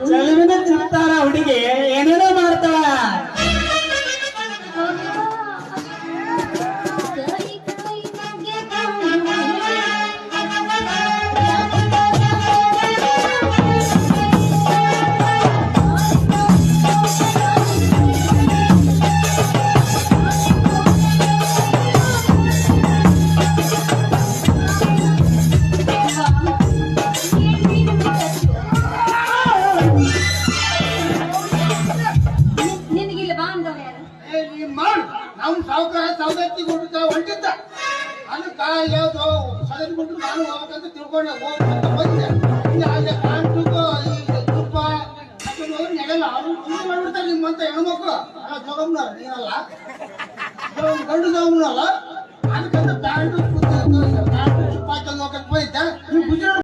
ಚಲವಿನ ತಿಂತಾರ ಹುಡುಗಿ ಏನೇನೋ ಮಾಡ್ತಾಳ. ನಾವು ಸಾವುಕಾರ ಸೌದತ್ತಿ ಕೊಟ್ಟು ಹೊಂಟಿದ್ದ ಅದು ಯಾವ್ದು ಸಗದಿ ಬಿಟ್ಟು ನಾನು ಹೋಗ್ಬೇಕಂತ ತಿಳ್ಕೊಂಡೆ ಹೋಗ್ಬೇಕಂತ ಬಂದೆ. ಅಲ್ಲಿ ಕಾಂಟುಗೂ ಈ ತುಪ್ಪ ನೆಗಲ್ಲ ಅವ್ರು ಕುಂದು ಮಾಡ್ಬಿಡ್ತಾರೆ ನಿಮ್ಮಂತ ಹೆಣ್ಮಕ್ಳು. ಅಲ್ಲ ಜೋಗಮ್ನಾರ ನೀನಲ್ಲ ಗಂಡು ಜೋಗಮ್ನಲ್ಲ ಅದಕ್ಕಂತ ಪ್ಯಾಂಟು ತುಪ್ಪ ಹಾಕೊಂಡು ಹೋಗಕ್ಕೆ ಹೋಯ್ತಾ ನೀವು ಗುಜರಾತ್